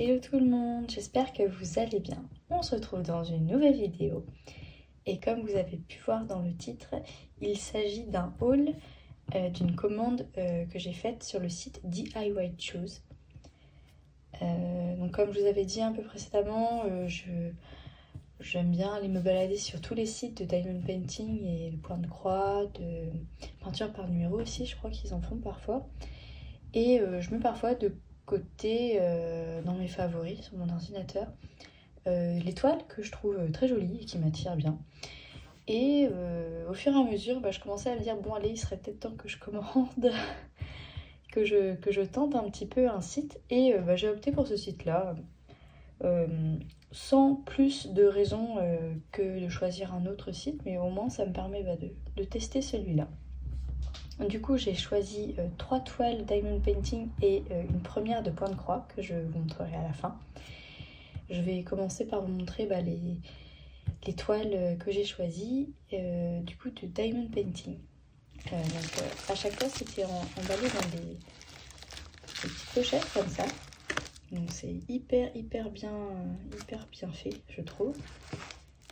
Hello tout le monde, j'espère que vous allez bien. On se retrouve dans une nouvelle vidéo. Et comme vous avez pu voir dans le titre, il s'agit d'un haul d'une commande que j'ai faite sur le site DIY Choose. Donc comme je vous avais dit un peu précédemment, j'aime bien aller me balader sur tous les sites de diamond painting et de point de croix, de peinture par numéro aussi, je crois qu'ils en font parfois. Et je mets parfois de côté dans mes favoris sur mon ordinateur les toiles que je trouve très jolies et qui m'attirent bien. Et au fur et à mesure, je commençais à me dire bon allez, il serait peut-être temps que je commande, que je tente un petit peu un site. Et j'ai opté pour ce site-là, sans plus de raison que de choisir un autre site, mais au moins ça me permet de tester celui-là. Du coup, j'ai choisi 3 toiles Diamond Painting et une première de point de croix que je vous montrerai à la fin. Je vais commencer par vous montrer les toiles que j'ai choisies du coup de Diamond Painting. À chaque fois, c'était emballé dans des petites pochettes comme ça. Donc c'est hyper bien fait, je trouve.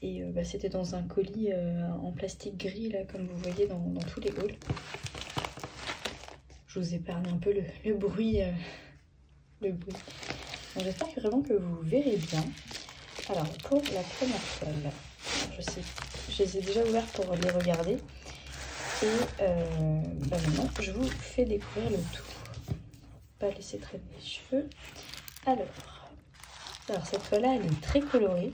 Et c'était dans un colis en plastique gris, là, comme vous voyez dans tous les hauls. Je vous épargne un peu le bruit. J'espère vraiment que vous verrez bien. Alors, pour la première toile, je les ai déjà ouvertes pour les regarder. Et maintenant, je vous fais découvrir le tout. Pas laisser traîner les cheveux. Alors cette toile-là, elle est très colorée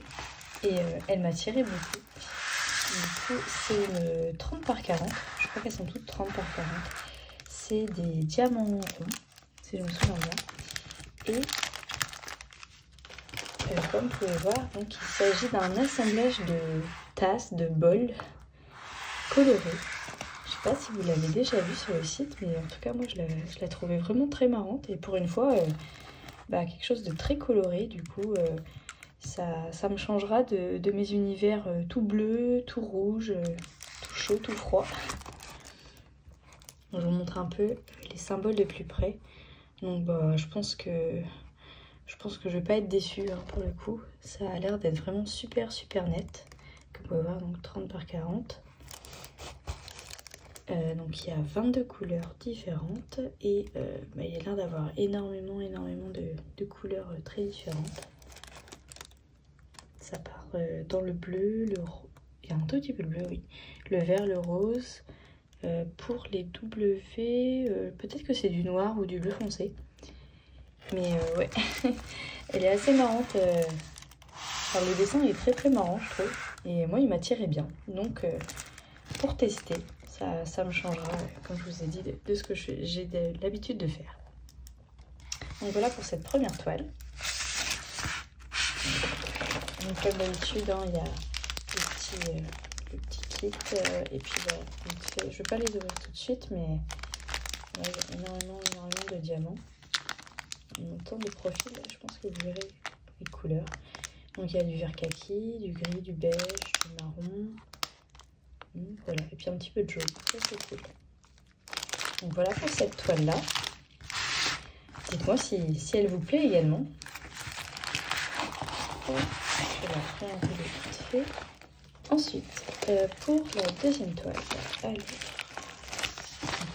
et elle m'a tiré beaucoup. Du coup, c'est une 30 par 40. Je crois qu'elles sont toutes 30 par 40. C'est des diamants ronds, si je me souviens bien. Et comme vous pouvez voir, donc, il s'agit d'un assemblage de tasses, de bols colorés. Je ne sais pas si vous l'avez déjà vu sur le site, mais en tout cas, moi, je la trouvais vraiment très marrante. Et pour une fois, quelque chose de très coloré. Du coup, ça me changera de mes univers tout bleu, tout rouge, tout chaud, tout froid. Je vous montre un peu les symboles de plus près. Donc je pense que je vais pas être déçue pour le coup. Ça a l'air d'être vraiment super net. Que vous pouvez voir, donc 30 par 40. Donc il y a 22 couleurs différentes. Et il y a l'air d'avoir énormément de couleurs très différentes. Ça part dans le bleu, le rose. Il y a un tout petit peu de bleu, oui. Le vert, le rose. Pour les W, peut-être que c'est du noir ou du bleu foncé. Mais ouais, elle est assez marrante. Le dessin est très marrant, je trouve. Et moi, il m'attirait bien. Donc, pour tester, ça me changera, comme je vous ai dit, de ce que j'ai l'habitude de faire. Donc voilà pour cette première toile. Donc comme d'habitude, il y a le petit kit. Et puis, je ne vais pas les ouvrir tout de suite, mais il y a énormément de diamants. En même temps, de profil, je pense que vous verrez les couleurs. Donc il y a du vert kaki, du gris, du beige, du marron. Voilà, et puis un petit peu de jaune. Ça, c'est cool. Donc voilà pour cette toile-là. Dites-moi si elle vous plaît également. Je vais la faire un peu vite fait. Ensuite, pour la deuxième toile, allez,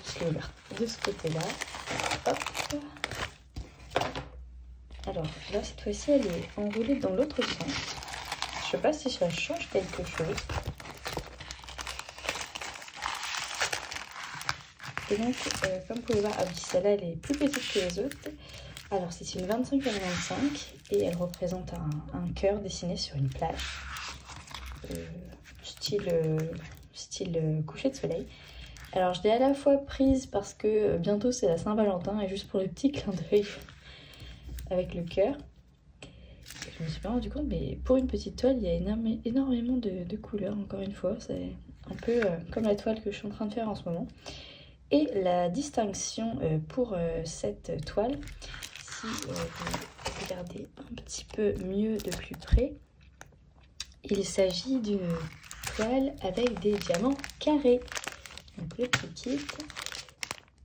je l'ai ouverte de ce côté-là. Hop. Alors là, cette fois-ci, elle est enroulée dans l'autre sens. Je sais pas si ça change quelque chose. Et donc, comme vous pouvez voir, ah oui, celle-là, elle est plus petite que les autres. Alors, c'est une 25 x 25 et elle représente un cœur dessiné sur une plage. Style coucher de soleil. Alors, je l'ai à la fois prise parce que bientôt, c'est la Saint-Valentin et juste pour le petit clin d'œil avec le cœur. Je me suis pas rendu compte, mais pour une petite toile, il y a énormément de couleurs, encore une fois. C'est un peu comme la toile que je suis en train de faire en ce moment. Et la distinction pour cette toile, si vous regardez un petit peu mieux de plus près, il s'agit d'une toile avec des diamants carrés. Donc le petit kit.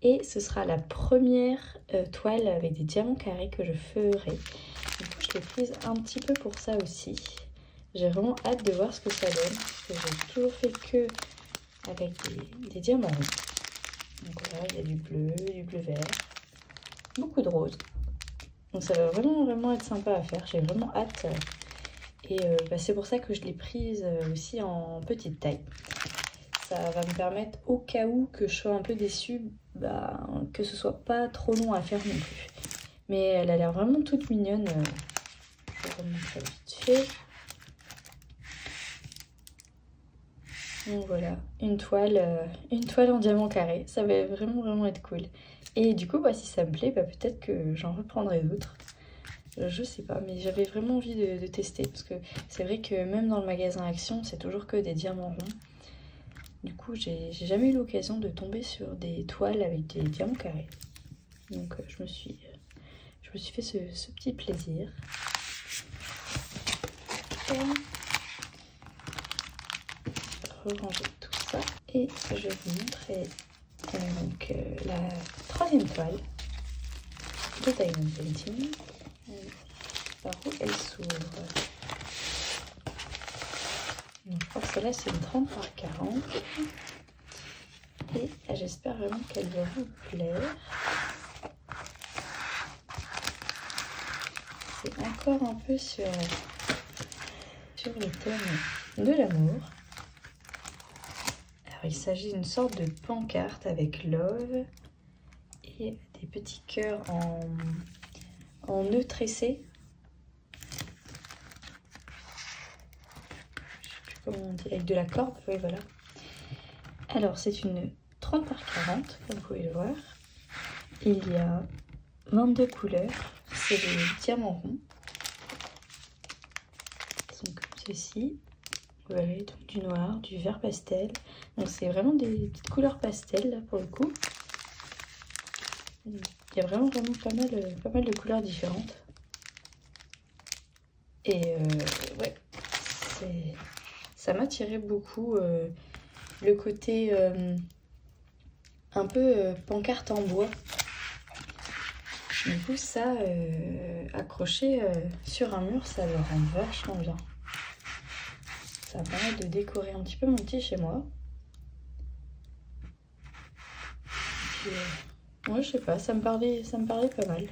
Et ce sera la première toile avec des diamants carrés que je ferai. Du coup, je l'ai prise un petit peu pour ça aussi. J'ai vraiment hâte de voir ce que ça donne. Parce que j'ai toujours fait que avec des diamants ronds. Donc voilà, il y a du bleu vert, beaucoup de rose. Donc ça va vraiment être sympa à faire. J'ai vraiment hâte. Et c'est pour ça que je l'ai prise aussi en petite taille. Ça va me permettre, au cas où que je sois un peu déçue, que ce soit pas trop long à faire non plus. Mais elle a l'air vraiment toute mignonne. Je vais vous montrer vite fait. Donc voilà, une toile en diamant carré. Ça va vraiment être cool. Et du coup, si ça me plaît, peut-être que j'en reprendrai d'autres. Je sais pas, mais j'avais vraiment envie de tester. Parce que c'est vrai que même dans le magasin Action, c'est toujours que des diamants ronds. Du coup, j'ai jamais eu l'occasion de tomber sur des toiles avec des diamants carrés. Donc je me suis fait ce petit plaisir. Ranger tout ça. Et je vais vous montrer la troisième toile de Diamond Painting. Par où elle s'ouvre. Donc, je crois que celle-là c'est une 30 par 40. Et j'espère vraiment qu'elle va vous plaire. C'est encore un peu sur le thème de l'amour. Alors il s'agit d'une sorte de pancarte avec love et des petits cœurs en nœud tressé. Comment on dit, avec de la corde, oui voilà. Alors c'est une 30 par 40 comme vous pouvez le voir. Il y a 22 couleurs, c'est des diamants ronds. Ils sont comme ceci. Voilà, donc du noir, du vert pastel. Donc c'est vraiment des petites couleurs pastel là pour le coup. Il y a vraiment pas mal de couleurs différentes. Et ouais, ça m'attirait beaucoup le côté un peu pancarte en bois. Du coup ça, accroché sur un mur, ça le rend vachement bien. Ça va permettre de décorer un petit peu mon petit chez moi. Puis, ouais, je sais pas, ça me parlait pas mal.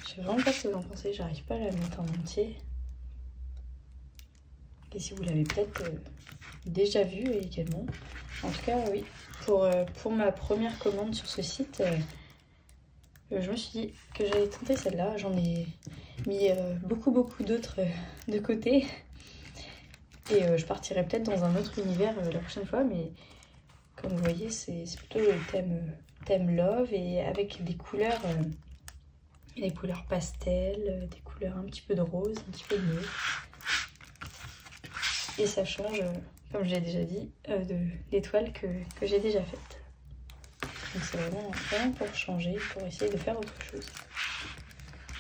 Je sais vraiment pas ce que vous en pensez, j'arrive pas à la mettre en entier. Et si vous l'avez peut-être déjà vu également. En tout cas, oui, pour ma première commande sur ce site, je me suis dit que j'allais tenter celle-là. J'en ai mis beaucoup d'autres de côté. Et je partirai peut-être dans un autre univers la prochaine fois, mais comme vous voyez, c'est plutôt le thème love et avec des couleurs pastel, des couleurs un petit peu de rose, un petit peu de mauve. Et ça change, comme j'ai déjà dit, des toiles que j'ai déjà faites. Donc c'est vraiment pour changer, pour essayer de faire autre chose.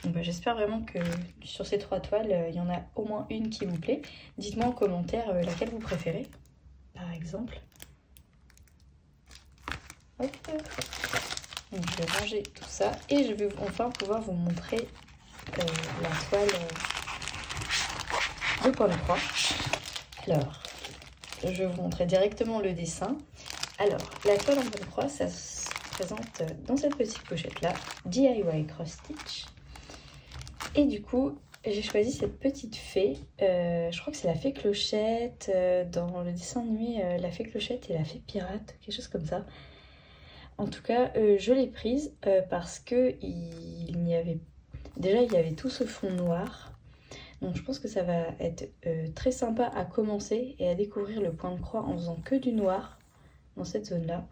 Donc j'espère vraiment que sur ces 3 toiles, il y en a au moins une qui vous plaît. Dites-moi en commentaire laquelle vous préférez, par exemple. Hop. Donc je vais ranger tout ça et je vais enfin pouvoir vous montrer la toile de point de croix. Alors, je vais vous montrer directement le dessin. Alors, la toile en point de croix, ça se présente dans cette petite pochette-là, DIY Cross Stitch. Et du coup, j'ai choisi cette petite fée. Je crois que c'est la fée clochette. Dans le dessin animé, la fée clochette et la fée pirate, quelque chose comme ça. En tout cas, je l'ai prise parce que il y avait tout ce fond noir. Donc je pense que ça va être très sympa à commencer et à découvrir le point de croix en faisant que du noir dans cette zone-là.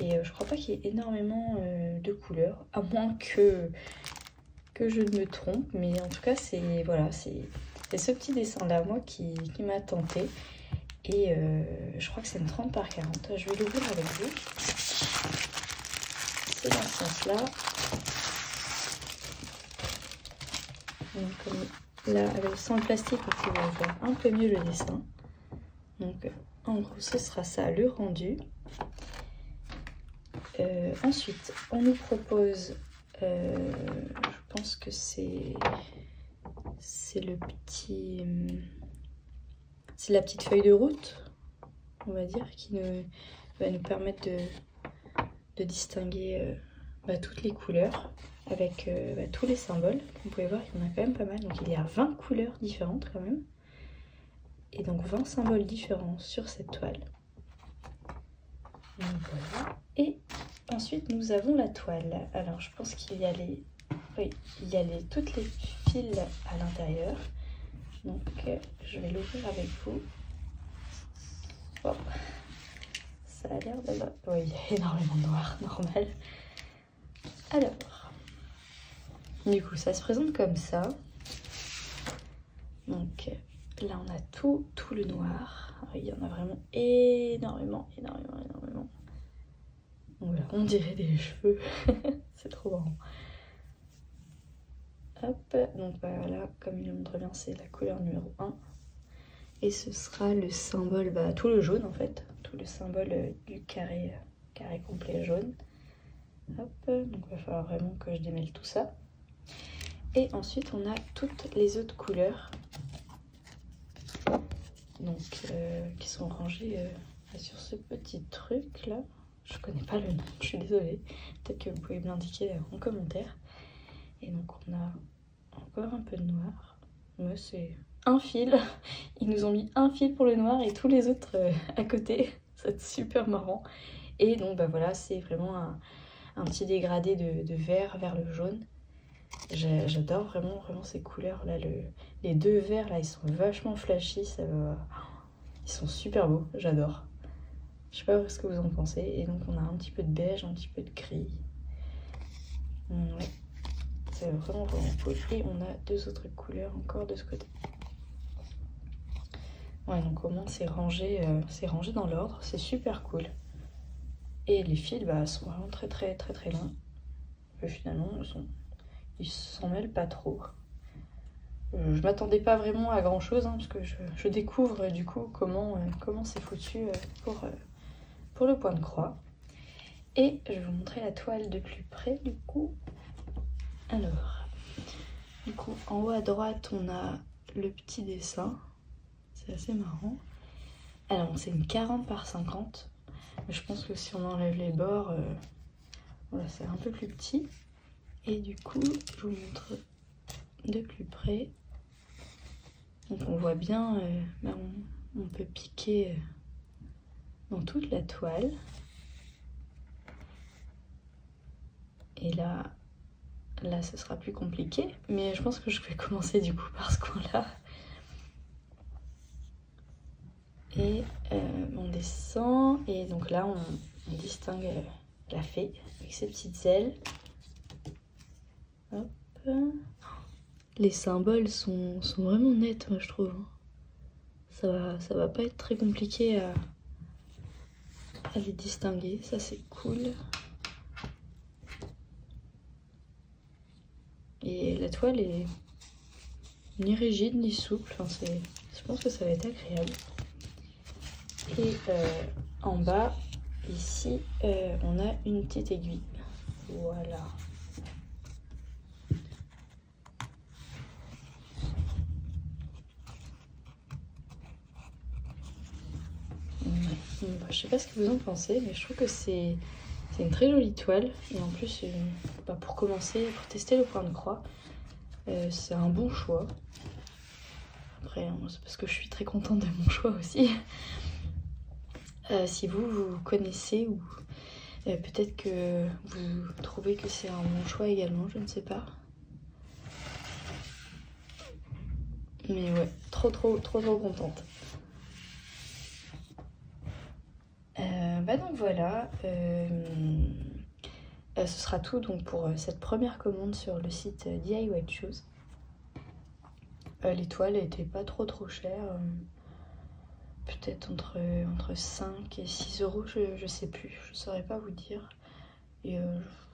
Et je crois pas qu'il y ait énormément de couleurs, à moins que je ne me trompe. Mais en tout cas, c'est ce petit dessin-là, moi, qui m'a tenté. Et je crois que c'est une 30 par 40. Je vais l'ouvrir avec vous. C'est dans ce sens-là. Donc là, sans le plastique, vous pouvez voir un peu mieux le dessin. Donc en gros, ce sera ça le rendu. Ensuite, on nous propose, je pense que c'est le petit... C'est la petite feuille de route, on va dire, qui va nous permettre de distinguer toutes les couleurs avec tous les symboles. Vous pouvez voir qu'il y en a quand même pas mal, donc il y a 20 couleurs différentes quand même. Et donc 20 symboles différents sur cette toile. Donc voilà. Et ensuite nous avons la toile. Alors je pense qu'il y a toutes les fils à l'intérieur. Donc je vais l'ouvrir avec vous. Wow. Ça a l'air d'avoir... Oui, il y a énormément de noir, normal. Alors, du coup ça se présente comme ça. Donc là on a tout le noir. Alors, il y en a vraiment énormément. Donc voilà, on dirait des cheveux. C'est trop marrant. Hop, donc voilà, comme il le montre bien, c'est la couleur numéro 1. Et ce sera le symbole, tout le jaune en fait. Tout le symbole du carré complet jaune. Hop, donc il va falloir vraiment que je démêle tout ça. Et ensuite on a toutes les autres couleurs. Donc qui sont rangées sur ce petit truc là. Je connais pas le nom, je suis désolée. Peut-être que vous pouvez me l'indiquer en commentaire. Et donc on a encore un peu de noir. Moi c'est un fil. Ils nous ont mis un fil pour le noir et tous les autres à côté. C'est super marrant. Et donc voilà, c'est vraiment un petit dégradé de vert vers le jaune. J'adore vraiment ces couleurs là. Les deux verts là, ils sont vachement flashy. Ils sont super beaux, j'adore. Je sais pas ce que vous en pensez. Et donc on a un petit peu de beige, un petit peu de gris. Ouais. C'est vraiment cool. Et on a deux autres couleurs encore de ce côté. Ouais, donc au moins c'est rangé dans l'ordre. C'est super cool. Et les fils sont vraiment très longs. Et finalement, ils s'en mêlent pas trop. Je m'attendais pas vraiment à grand chose, parce que je découvre du coup comment c'est foutu pour le point de croix. Et je vais vous montrer la toile de plus près du coup. Alors, du coup en haut à droite on a le petit dessin, c'est assez marrant. Alors c'est une 40 par 50, mais je pense que si on enlève les bords, voilà, c'est un peu plus petit. Et du coup je vous montre de plus près. Donc on voit bien, on peut piquer dans toute la toile. Et là ce sera plus compliqué, mais je pense que je vais commencer du coup par ce coin-là. Et on descend, et donc là on distingue la fée avec ses petites ailes. Hop. Les symboles sont vraiment nets, moi je trouve. Ça va pas être très compliqué à les distinguer, ça c'est cool. Et la toile est ni rigide ni souple, je pense que ça va être agréable. Et en bas, ici, on a une petite aiguille. Voilà. Je sais pas ce que vous en pensez, mais je trouve que c'est une très jolie toile. Et en plus, pour commencer, pour tester le point de croix, c'est un bon choix. Après, c'est parce que je suis très contente de mon choix aussi. Si vous connaissez, ou peut-être que vous trouvez que c'est un bon choix également, je ne sais pas. Mais ouais, trop contente. Donc voilà, ce sera tout donc pour cette première commande sur le site DIY Shoes. Les toiles n'étaient pas trop chères, peut-être entre 5 et 6 euros, je sais plus, je saurais pas vous dire. Et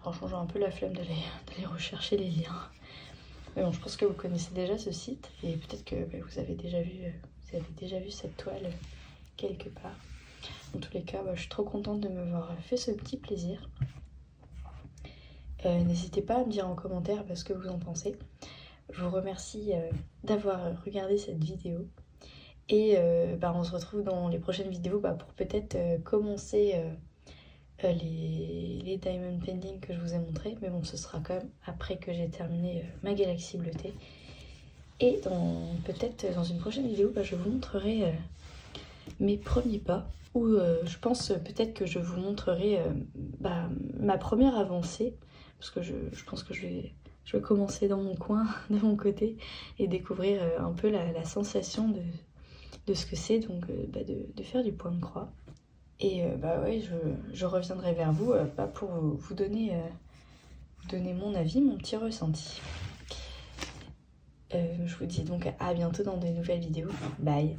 franchement j'ai un peu la flemme d'aller rechercher les liens. Mais bon, je pense que vous connaissez déjà ce site, et peut-être que vous avez déjà vu cette toile quelque part. En tous les cas, je suis trop contente de m'avoir fait ce petit plaisir. N'hésitez pas à me dire en commentaire ce que vous en pensez. Je vous remercie d'avoir regardé cette vidéo. Et on se retrouve dans les prochaines vidéos pour peut-être commencer les Diamond Painting que je vous ai montré. Mais bon, ce sera quand même après que j'ai terminé ma galaxie bleutée. Et peut-être dans une prochaine vidéo, je vous montrerai mes premiers pas. Ou je pense peut-être que je vous montrerai ma première avancée. Parce que je pense que je vais commencer dans mon coin, de mon côté, et découvrir un peu la sensation de ce que c'est donc de faire du point de croix. Et ouais, je reviendrai vers vous pour vous donner mon avis, mon petit ressenti. Je vous dis donc à bientôt dans de nouvelles vidéos. Bye!